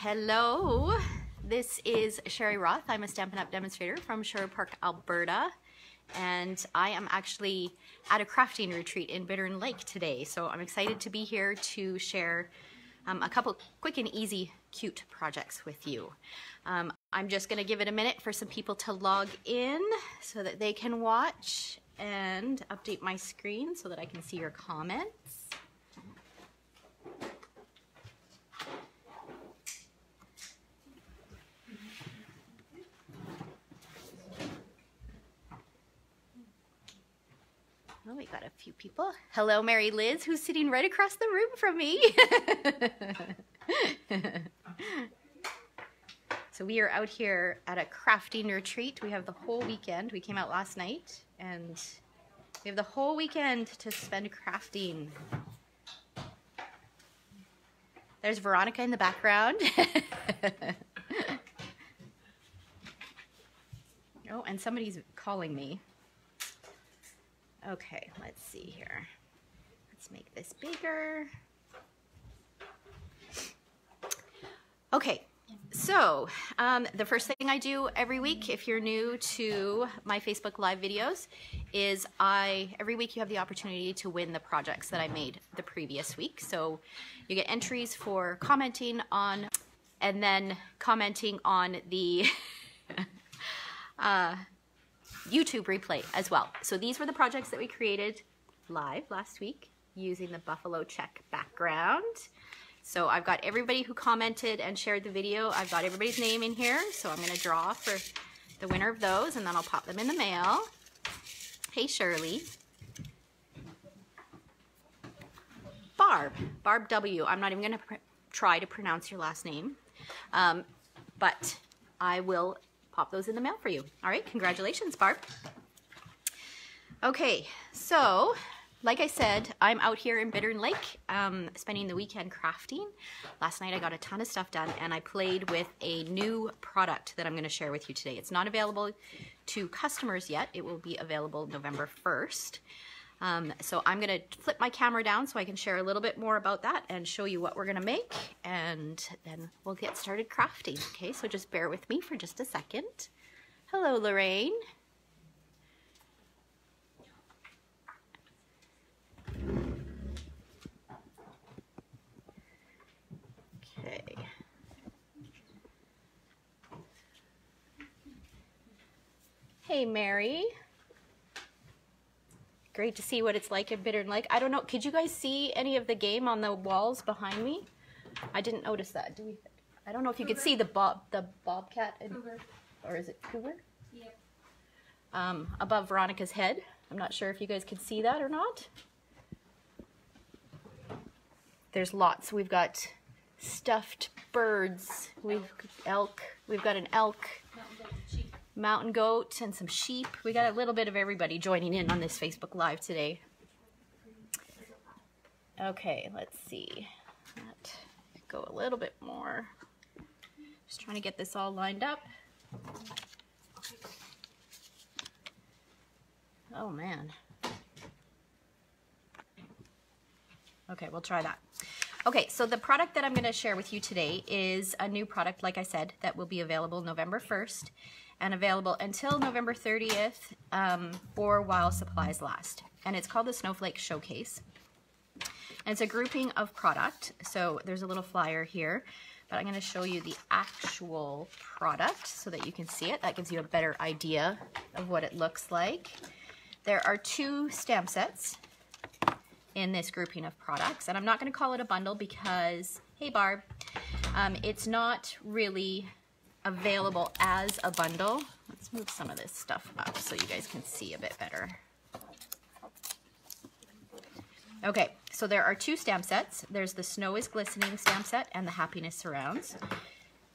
Hello, this is Sherry Roth. I'm a Stampin' Up! Demonstrator from Sherwood Park, Alberta, and I am actually at a crafting retreat in Bittern Lake today, so I'm excited to be here to share a couple quick and easy cute projects with you. I'm just going to give it a minute for some people to log in so that they can watch and update my screen so that I can see your comments. Oh, we got a few people. Hello, Mary Liz, who's sitting right across the room from me. So we are out here at a crafting retreat. We have the whole weekend. We came out last night, and we have the whole weekend to spend crafting. There's Veronica in the background. Oh, and somebody's calling me. Okay, let's see here. Let's make this bigger. Okay, so the first thing I do every week, if you're new to my Facebook Live videos, is every week you have the opportunity to win the projects that I made the previous week. So you get entries for commenting on, and then commenting on the YouTube replay as well. So these were the projects that we created live last week using the buffalo check background. So I've got everybody who commented and shared the video. I've got everybody's name in here. So I'm going to draw for the winner of those, and then I'll pop them in the mail. Hey, Shirley. Barb W. I'm not even going to try to pronounce your last name, but I will pop those in the mail for you. All right, congratulations, Barb. Okay, so like I said, I'm out here in Bittern Lake spending the weekend crafting. Last night I got a ton of stuff done, and I played with a new product that I'm going to share with you today. It's not available to customers yet. It will be available November 1st. So I'm going to flip my camera down so I can share a little bit more about that and show you what we're going to make, and then we'll get started crafting. Okay, so just bear with me for just a second. Hello, Lorraine. Okay. Hey, Mary. Great to see what it's like in Bittern Lake. I don't know, could you guys see any of the game on the walls behind me? I didn't notice that. I don't know if you could see the bobcat, or is it cougar? Yep. Above Veronica's head. I'm not sure if you guys could see that or not. There's lots. We've got stuffed birds. We've elk. We've got an elk. Mountain goat and some sheep. We got a little bit of everybody joining in on this Facebook Live today. Okay, let's see. Go a little bit more. Just trying to get this all lined up. Oh man. Okay, we'll try that. Okay, so the product that I'm going to share with you today is a new product, like I said, that will be available November 1st. And available until November 30th for while supplies last. And it's called the Snowflake Showcase. And it's a grouping of product. So there's a little flyer here, but I'm going to show you the actual product so that you can see it. That gives you a better idea of what it looks like. There are 2 stamp sets in this grouping of products. And I'm not going to call it a bundle because, hey Barb, it's not really available as a bundle. Let's move some of this stuff up so you guys can see a bit better. Okay, so there are 2 stamp sets. There's the Snow is Glistening stamp set and the Happiness Surrounds.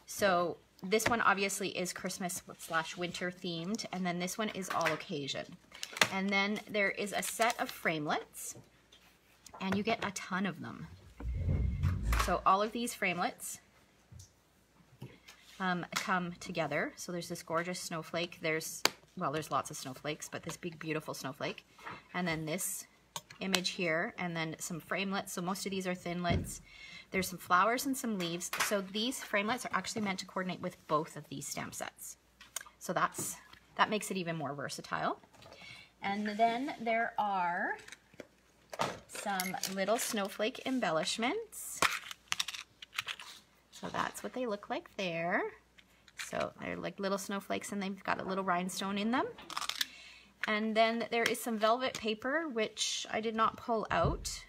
So this one obviously is Christmas / winter themed, and then this one is all occasion. And then there is a set of framelits, and you get a ton of them. So all of these framelits come together. So there's this gorgeous snowflake. There's lots of snowflakes, but this big beautiful snowflake. And then this image here, and then some framelits. So most of these are thinlits. There's some flowers and some leaves. So these framelits are actually meant to coordinate with both of these stamp sets. So that makes it even more versatile. And then there are some little snowflake embellishments. So that's what they look like there. So they're like little snowflakes and they've got a little rhinestone in them. And then there is some velvet paper, which I did not pull out,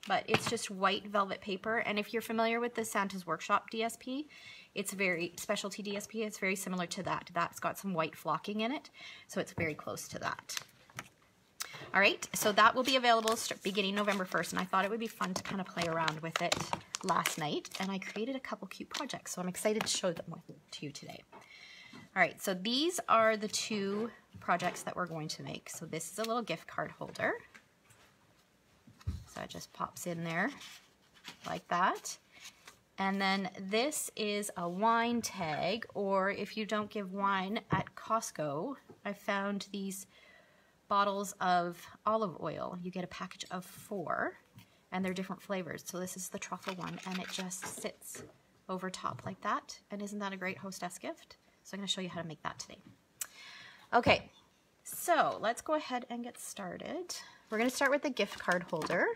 but it's just white velvet paper. And if you're familiar with the Santa's Workshop DSP, it's very specialty DSP. It's very similar to that. That's got some white flocking in it, so it's very close to that. All right, so that will be available beginning November 1st, and I thought it would be fun to kind of play around with it last night, and I created a couple cute projects, so I'm excited to show them to you today. All right, so these are the two projects that we're going to make. So this is a little gift card holder. So it just pops in there like that. And then this is a wine tag, or if you don't give wine at Costco, I found these bottles of olive oil. You get a package of 4, and they're different flavors. So this is the truffle one, and it just sits over top like that. And isn't that a great hostess gift? So I'm going to show you how to make that today. Okay, so let's go ahead and get started. We're going to start with the gift card holder.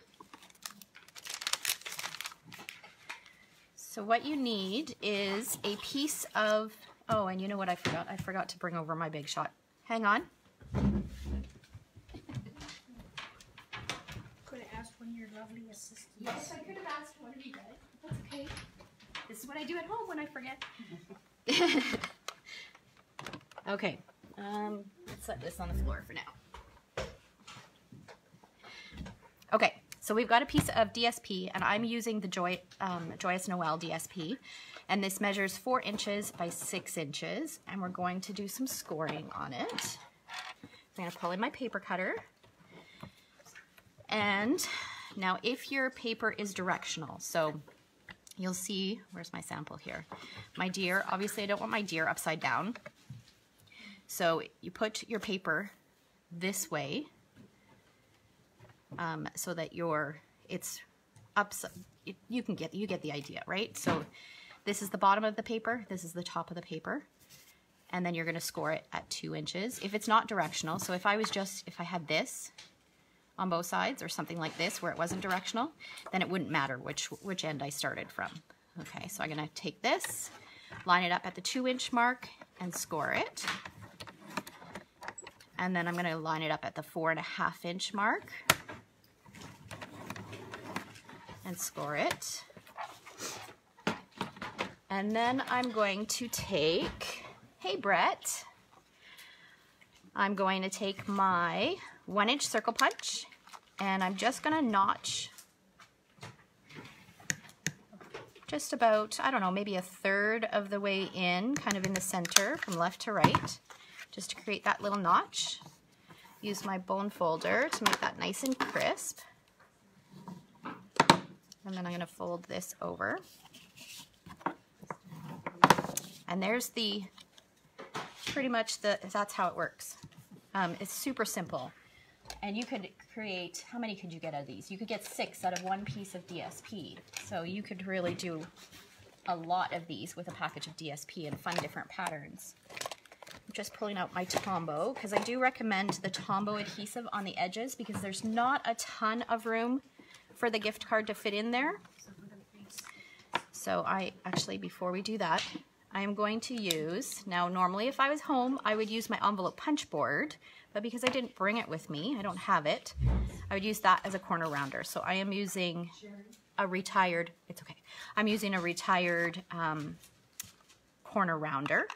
So what you need is a piece of, oh, and you know what I forgot? I forgot to bring over my Big Shot. Hang on. Could have asked one of your lovely assistants. Yes, I could have asked one of you guys. That's okay. This is what I do at home when I forget. Okay, let's set this on the floor for now. Okay, so we've got a piece of DSP, and I'm using the Joyous Noel DSP, and this measures 4 inches by 6 inches, and we're going to do some scoring on it. I'm going to pull in my paper cutter, and now if your paper is directional, so you'll see, where's my sample here? My deer, obviously I don't want my deer upside down. So you put your paper this way so that it's upside. You get the idea, right? So this is the bottom of the paper. This is the top of the paper, and then you're going to score it at 2 inches. If it's not directional, so if I had this on both sides or something like this where it wasn't directional, then it wouldn't matter which end I started from. Okay, so I'm going to take this, line it up at the 2-inch mark, and score it. And then I'm going to line it up at the 4.5-inch mark and score it. And then I'm going to take, hey Brett, I'm going to take my 1-inch circle punch, and I'm just going to notch just about, I don't know, maybe 1/3 of the way in, kind of in the center from left to right, just to create that little notch. Use my bone folder to make that nice and crisp. And then I'm going to fold this over. And there's pretty much that's how it works. It's super simple. And you could create, how many could you get out of these? You could get 6 out of 1 piece of DSP. So you could really do a lot of these with a package of DSP and fun different patterns. I'm just pulling out my Tombow, because I do recommend the Tombow adhesive on the edges, because there's not a ton of room for the gift card to fit in there. So before we do that, I am going to use, now normally if I was home, I would use my envelope punch board, but because I didn't bring it with me, I don't have it, I would use that as a corner rounder. So I am using a retired, it's okay, I'm using a retired corner rounder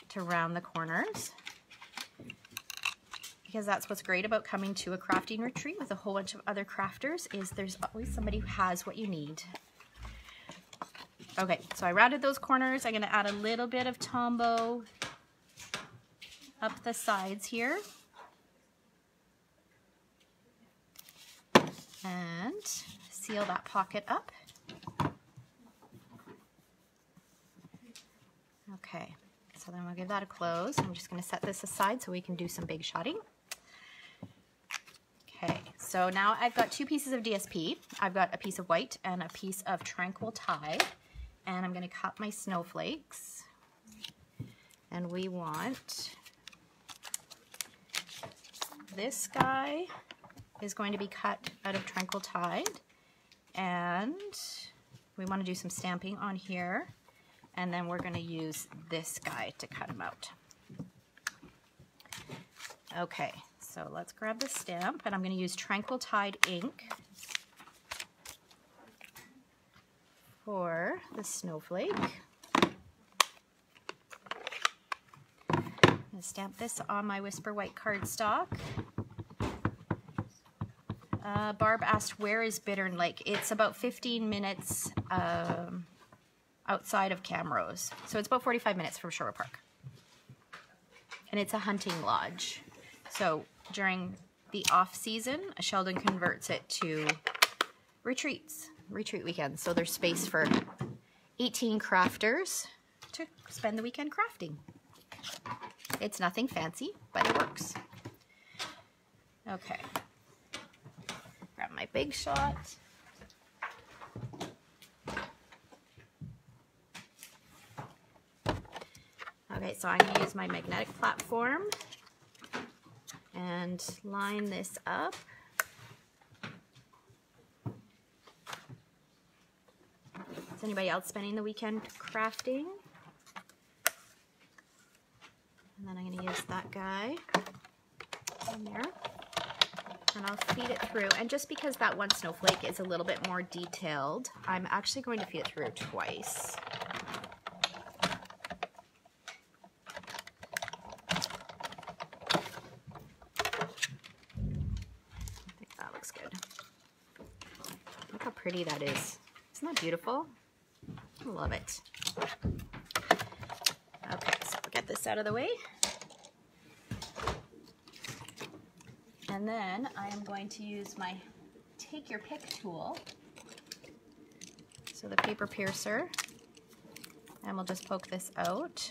to round the corners, because that's what's great about coming to a crafting retreat with a whole bunch of other crafters, is there's always somebody who has what you need. Okay, so I rounded those corners. I'm going to add a little bit of Tombow up the sides here. And seal that pocket up. Okay, so then we'll give that a close. I'm just going to set this aside so we can do some big shotting. so now I've got 2 pieces of DSP. I've got a piece of white and a piece of Tranquil Tide. And I'm going to cut my snowflakes. And we want, this guy is going to be cut out of Tranquil Tide. And we want to do some stamping on here. And then we're going to use this guy to cut him out. Okay, so let's grab the stamp, and I'm going to use Tranquil Tide ink for the snowflake. I'm going to stamp this on my Whisper White cardstock. Barb asked, where is Bittern Lake? It's about 15 minutes outside of Camrose. So it's about 45 minutes from Shore Park. And it's a hunting lodge. So during the off season, Sheldon converts it to retreat weekends. So there's space for 18 crafters to spend the weekend crafting. It's nothing fancy, but it works. Okay. Grab my Big Shot. Okay, so I'm going to use my magnetic platform and line this up. Is anybody else spending the weekend crafting? And then I'm going to use that guy in there. And I'll feed it through. And just because that one snowflake is a little bit more detailed, I'm actually going to feed it through twice. Pretty that is. Isn't that beautiful? I love it. Okay, so we'll get this out of the way. And then I am going to use my Take Your Pick tool. So the paper piercer. And we'll just poke this out.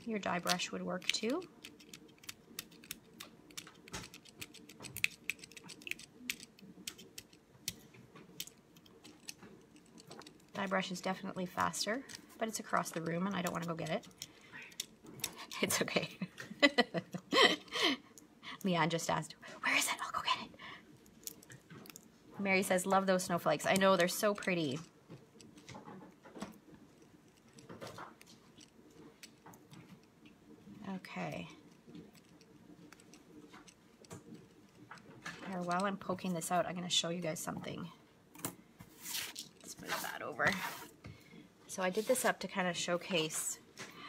Your die brush would work too. Die brush is definitely faster, but it's across the room and I don't want to go get it. It's okay. Leanne just asked, where is it? I'll go get it. Mary says, love those snowflakes. I know, they're so pretty. Okay. Here, while I'm poking this out, I'm going to show you guys something. Over. So I did this up to kind of showcase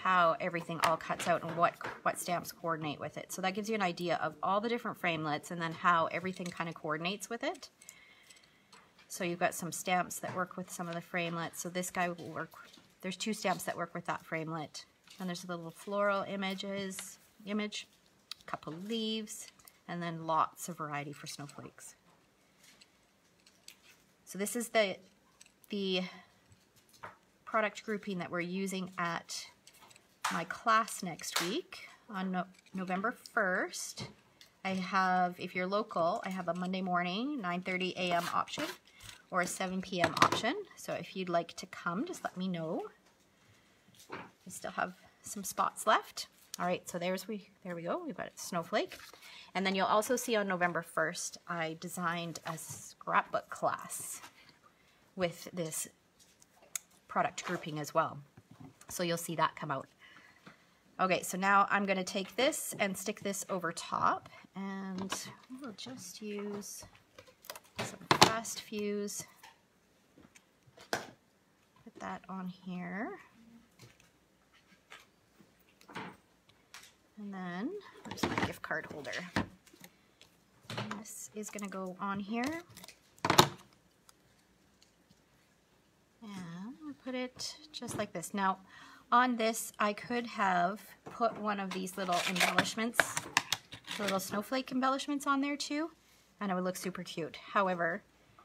how everything all cuts out and what stamps coordinate with it. So that gives you an idea of all the different framelits and then how everything kind of coordinates with it. So you've got some stamps that work with some of the framelits. So this guy will work, there's 2 stamps that work with that framelit. And there's a little floral image, a couple leaves, and then lots of variety for snowflakes. So this is the product grouping that we're using at my class next week on November 1st. I have, if you're local, I have a Monday morning 9:30 a.m. option or a 7 p.m. option. So if you'd like to come, just let me know. I still have some spots left. All right, so there we go. We've got a snowflake. And then you'll also see on November 1st, I designed a scrapbook class with this product grouping as well. So you'll see that come out. Okay, so now I'm going to take this and stick this over top, and we'll just use some fast fuse. Put that on here. And then, where's my gift card holder? And this is going to go on here. And I put it just like this. Now, on this, I could have put one of these little embellishments, the little snowflake embellishments on there too, and it would look super cute. However,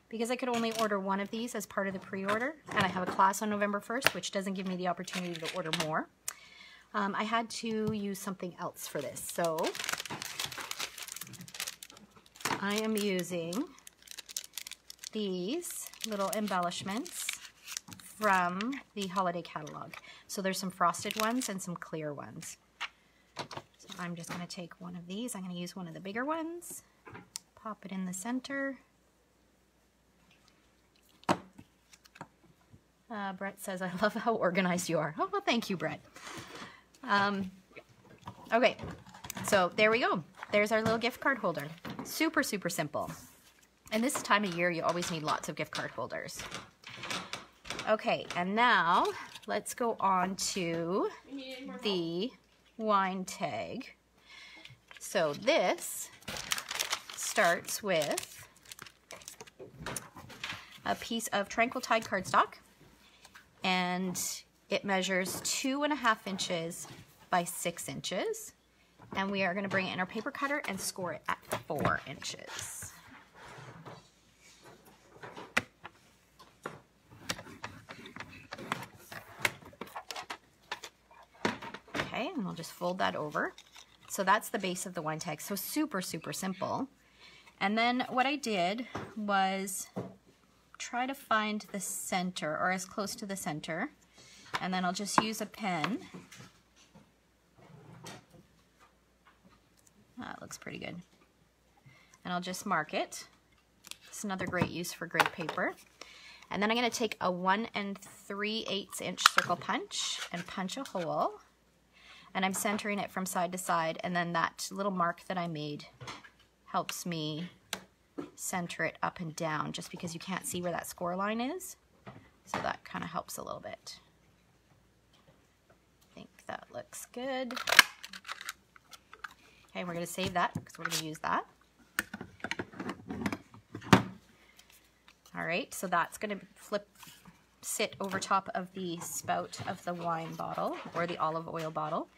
because I could only order one of these as part of the pre-order, and I have a class on November 1st, which doesn't give me the opportunity to order more, I had to use something else for this. So I am using these little embellishments from the holiday catalog. So there's some frosted ones and some clear ones. So I'm just going to take one of these. I'm going to use one of the bigger ones, pop it in the center. Brett says, I love how organized you are. Oh, well, thank you, Brett. Okay, so there we go. There's our little gift card holder. Super, super simple. And this time of year, you always need lots of gift card holders. Okay, and now let's go on to the wine tag. So this starts with a piece of Tranquil Tide cardstock, and it measures 2.5 inches by 6 inches. And we are going to bring it in our paper cutter and score it at 4 inches. Okay, and we'll just fold that over. So that's the base of the wine tag. So super, super simple. And then what I did was try to find the center, or as close to the center. And then I'll just use a pen. That looks pretty good. And I'll just mark it. It's another great use for grid paper. And then I'm going to take a 1 3/8 inch circle punch and punch a hole. And I'm centering it from side to side, and then that little mark that I made helps me center it up and down, just because you can't see where that score line is. So that kind of helps a little bit. I think that looks good. Okay, we're going to save that because we're going to use that. All right, so that's going to sit over top of the spout of the wine bottle or the olive oil bottle.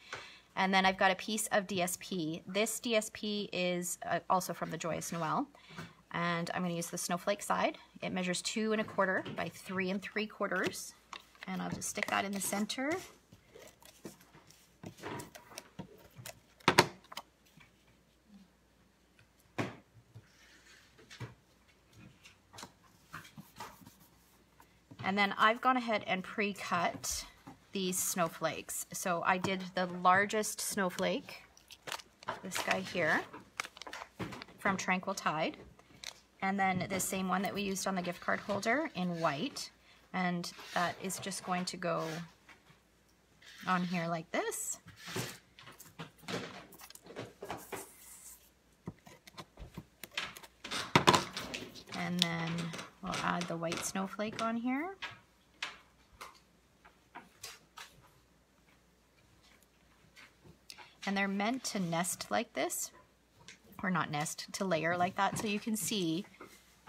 And then I've got a piece of DSP. This DSP is also from the Joyous Noel. And I'm going to use the snowflake side. It measures 2 1/4 by 3 3/4. And I'll just stick that in the center. And then I've gone ahead and pre-cut these snowflakes. So I did the largest snowflake, this guy here, from Tranquil Tide. And then the same one that we used on the gift card holder in white. And that is just going to go on here like this. And then we'll add the white snowflake on here. And they're meant to nest like this, or not nest, to layer like that. So you can see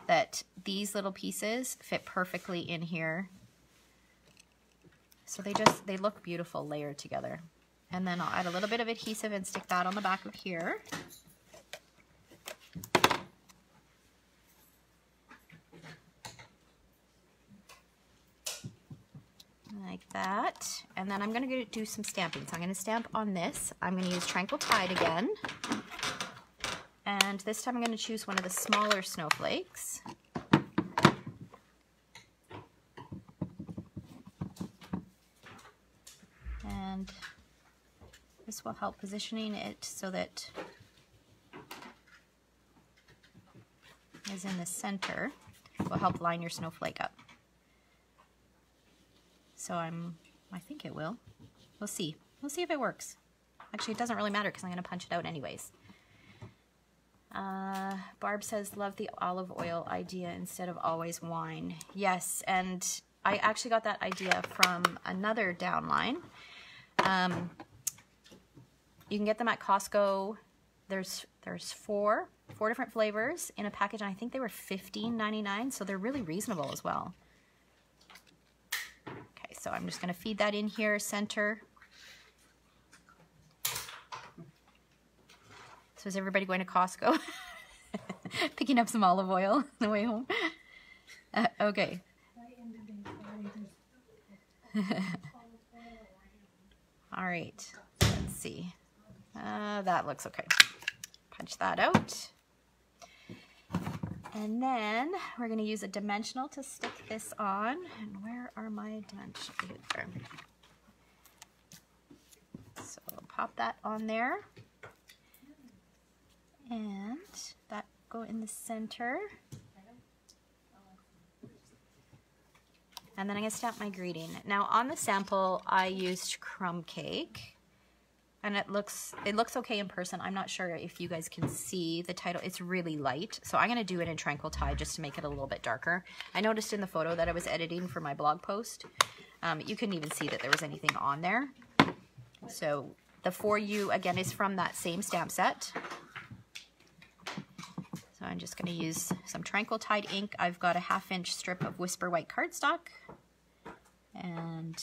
that these little pieces fit perfectly in here. So they look beautiful layered together. And then I'll add a little bit of adhesive and stick that on the back of here. Like that. And then I'm going to do some stamping. So I'm going to stamp on this. I'm going to use Tranquil Tide again. And this time I'm going to choose one of the smaller snowflakes. And this will help positioning it so that it is in the center. Will help line your snowflake up. So I think it will. We'll see. We'll see if it works. Actually, it doesn't really matter because I'm going to punch it out anyways. Barb says, love the olive oil idea instead of always wine. Yes, and I actually got that idea from another downline. You can get them at Costco. There's four different flavors in a package, and I think they were $15.99, so they're really reasonable as well. Okay, so I'm just going to feed that in here, center. So is everybody going to Costco? Picking up some olive oil on the way home? Okay. All right, let's see. That looks okay. Punch that out. And then we're going to use a dimensional to stick this on. And where are my dimensionals? There. So I'll pop that on there. And that go in the center. And then I'm going to stamp my greeting. Now on the sample I used crumb cake. And it looks okay in person. I'm not sure if you guys can see the title. It's really light. So I'm going to do it in Tranquil Tide just to make it a little bit darker. I noticed in the photo that I was editing for my blog post, you couldn't even see that there was anything on there. So the For You, again, is from that same stamp set. So I'm just going to use some Tranquil Tide ink. I've got a 1/2 inch strip of Whisper White cardstock. And,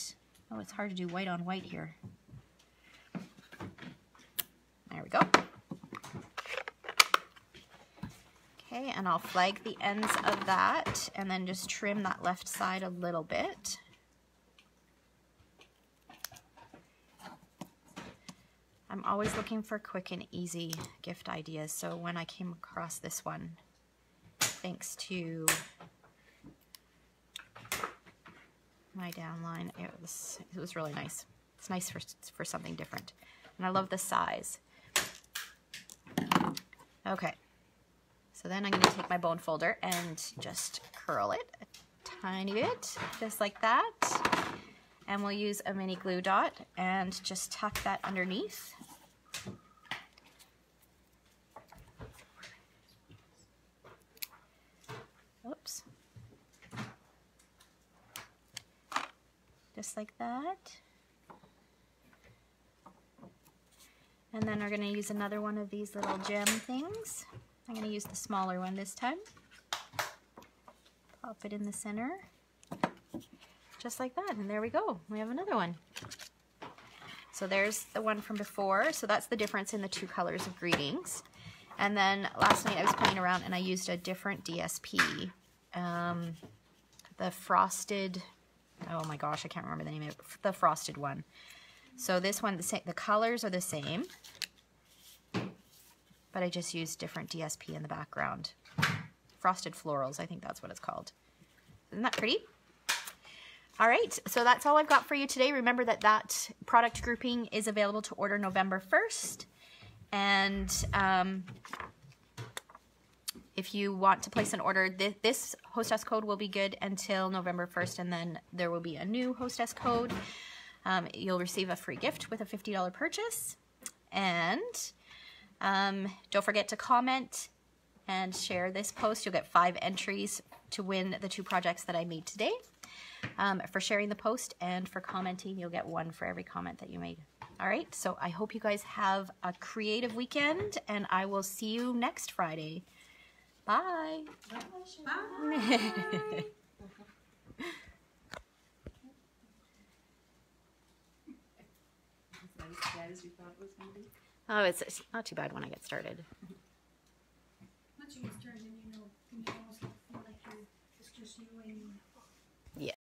oh, it's hard to do white on white here. There we go. Okay, and I'll flag the ends of that and then just trim that left side a little bit. I'm always looking for quick and easy gift ideas, so when I came across this one, thanks to my downline, it was really nice. It's nice for something different. And I love the size. Okay, so then I'm going to take my bone folder and just curl it a tiny bit, just like that. And we'll use a mini glue dot and just tuck that underneath. Oops. Just like that. And then we're going to use another one of these little gem things. I'm going to use the smaller one this time. Pop it in the center. Just like that. And there we go. We have another one. So there's the one from before. So that's the difference in the two colors of greetings. And then last night I was playing around and I used a different DSP. The frosted, oh my gosh, I can't remember the name of it. The frosted one. So this one, the colors are the same, but I just used different DSP in the background. Frosted Florals, I think that's what it's called. Isn't that pretty? All right, so that's all I've got for you today. Remember that that product grouping is available to order November 1st. And if you want to place an order, this hostess code will be good until November 1st, and then there will be a new hostess code. You'll receive a free gift with a $50 purchase. And don't forget to comment and share this post. You'll get 5 entries to win the 2 projects that I made today. For sharing the post and for commenting, you'll get 1 for every comment that you made. All right, so I hope you guys have a creative weekend, and I will see you next Friday. Bye. Bye. As you thought it was going to be? Oh, it's not too bad when I get started. Once you get started, you know, you almost feel like it's just you and